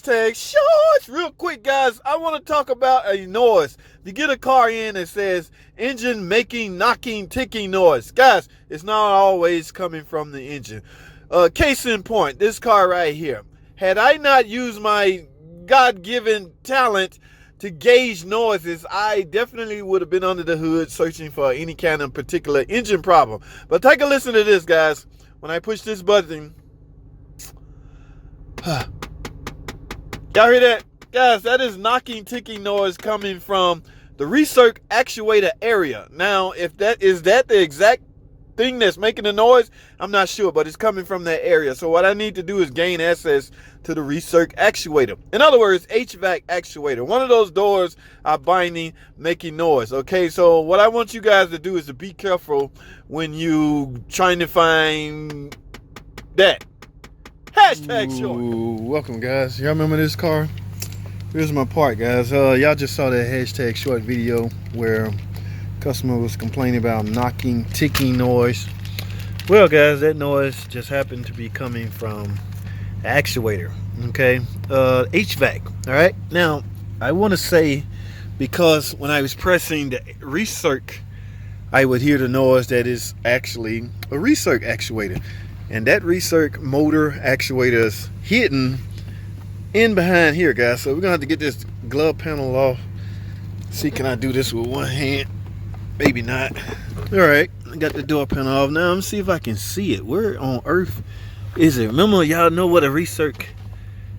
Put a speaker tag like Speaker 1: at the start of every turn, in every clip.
Speaker 1: hashtag shorts. Real quick, guys, I want to talk about a noise. If you get a car in that says engine making, knocking, ticking noise, guys, it's not always coming from the engine. Case in point, this car right here. Had I not used my God-given talent to gauge noises, I definitely would have been under the hood searching for any kind of particular engine problem. But take a listen to this, guys. When I push this button, y'all hear that? Guys, that is knocking, ticking noise coming from the recirc actuator area. Now, if that is the exact thing that's making the noise, I'm not sure, but it's coming from that area. So what I need to do is gain access to the recirc actuator. In other words, HVAC actuator. One of those doors are binding, making noise. Okay, so what I want you guys to do is to be careful when you trying to find that. Hashtag short.
Speaker 2: Welcome, guys. Y'all remember this car? Here's my part, guys. Y'all just saw that hashtag short video where customer was complaining about knocking, ticking noise. Well, guys, that noise just happened to be coming from the actuator. Okay, HVAC. All right. Now, I want to say, because when I was pressing the recirc, I would hear the noise that is actually a recirc actuator, and that recirc motor actuator is hidden in behind here, guys. So we're gonna have to get this glove panel off. See, can I do this with one hand? Maybe not. All right, I got the door panel off. Now let me see if I can see it. Where on earth is it? Remember, y'all know what a recirc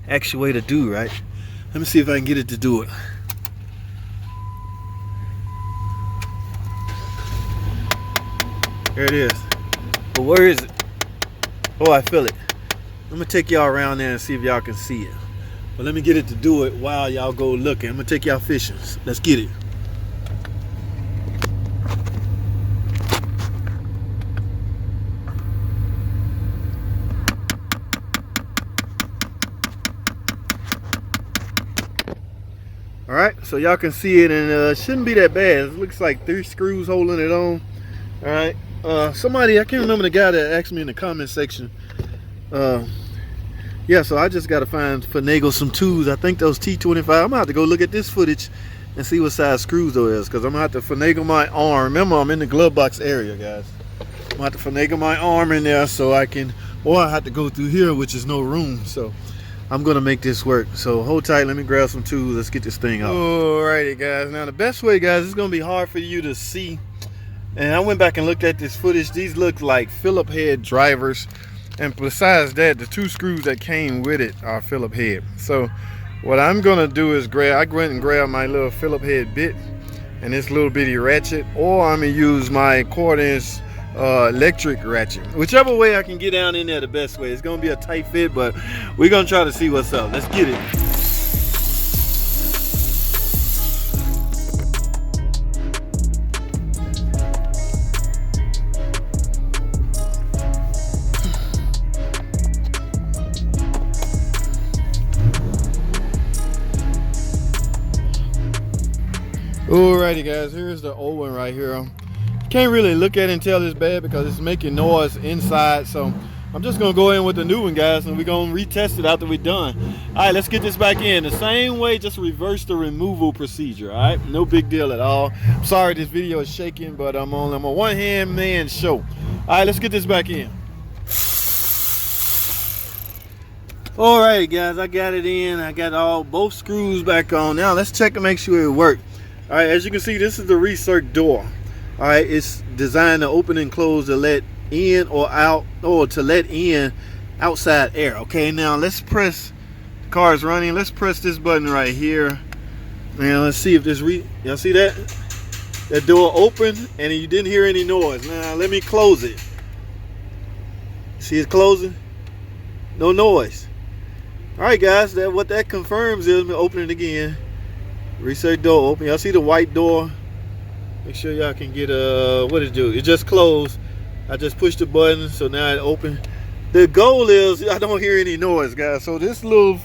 Speaker 2: actuator do, right? Let me see if I can get it to do it. There it is. But where is it? Oh, I feel it. I'm gonna take y'all around there and see if y'all can see it. But let me get it to do it while y'all go looking. I'm gonna take y'all fishing. Let's get it. All right, so y'all can see it, and it shouldn't be that bad. It looks like 3 screws holding it on. All right, somebody, I can't remember the guy that asked me in the comment section. Yeah, so I just got to finagle some tools. I think those T25. I'm gonna have to go look at this footage and see what size screws those is, because I'm gonna have to finagle my arm. Remember, I'm in the glove box area, guys. I'm gonna have to finagle my arm in there so I can, or I have to go through here, which is no room. So I'm gonna make this work. So hold tight, let me grab some tools. Let's get this thing off. Alrighty, guys. Now the best way, guys, it's gonna be hard for you to see. And I went back and looked at this footage. These look like Phillip head drivers. And besides that, the 2 screws that came with it are Phillip head. So what I'm gonna do is I went and grab my little Phillip head bit and this little bitty ratchet, or I'm gonna use my 1/4" electric ratchet. Whichever way I can get down in there, the best way. It's gonna be a tight fit, but we're gonna try to see what's up. Let's get it. Alrighty, guys, here's the old one right here. Can't really look at it and tell it's bad because it's making noise inside. So I'm just gonna go in with the new one, guys, and we're gonna retest it after we're done. All right, let's get this back in the same way. Just reverse the removal procedure. All right, no big deal at all. Sorry this video is shaking, but I'm a one-hand man show. All right, let's get this back in. All right, guys, I got it in. I got both screws back on. Now let's check and make sure it works. All right, as you can see, this is the recirc door. All right, it's designed to open and close to let in or out, or to let in outside air. Okay, now let's press, the car is running. Let's press this button right here. Now let's see if this, y'all see that? That door opened and you didn't hear any noise. Now let me close it. See it closing? No noise. All right, guys, what that confirms is, let me open it again. Recirc door open. Y'all see the white door? Make sure y'all can get what it do. It just closed. I just pushed the button, so now it open. The goal is I don't hear any noise, guys. So this little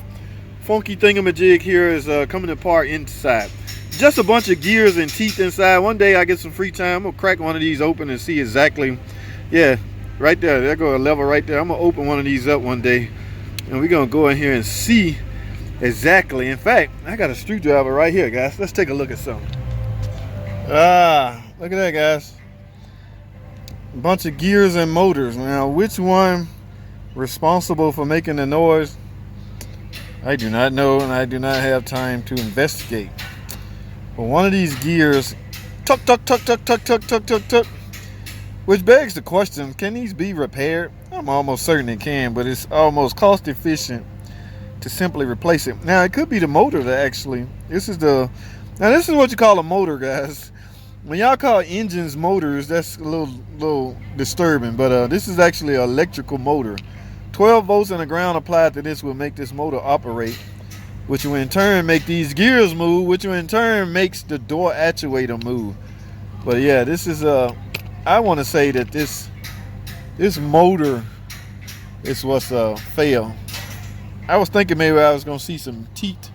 Speaker 2: funky thingamajig here is coming apart inside. Just a bunch of gears and teeth inside. One day I get some free time, I'm gonna crack one of these open and see exactly. Yeah, right there. There go a level right there. I'm gonna open one of these up one day, and we're gonna go in here and see Exactly. In fact, I got a screwdriver right here, guys. Let's take a look at something. Look at that, guys. A bunch of gears and motors. Now, which one responsible for making the noise? I do not know, and I do not have time to investigate. But one of these gears, tuck, tuck, tuck, tuck, tuck, tuck, tuck, tuck, tuck, which begs the question, can these be repaired? I'm almost certain it can, but it's almost cost efficient to simply replace it. Now, it could be the motor that actually, this is what you call a motor, guys. When y'all call engines motors, that's a little disturbing, but this is actually an electrical motor. 12 volts and a ground applied to this will make this motor operate, which will in turn make these gears move, which will in turn makes the door actuator move. But yeah, this is I want to say that this motor is what's failed. I was thinking maybe I was gonna see some teeth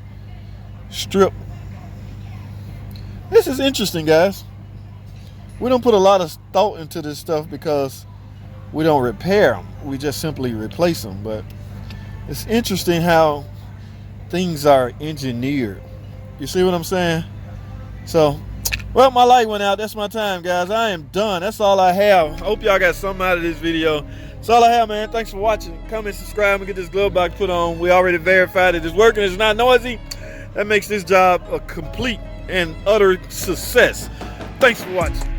Speaker 2: strip. This is interesting, guys. We don't put a lot of thought into this stuff because we don't repair them. We just simply replace them. But it's interesting how things are engineered. You see what I'm saying? So, well, my light went out. That's my time, guys. I am done. That's all I have. I hope y'all got something out of this video. That's all I have, man. Thanks for watching. Comment, subscribe, and get this glove box put on. We already verified it is working. It's not noisy. That makes this job a complete and utter success. Thanks for watching.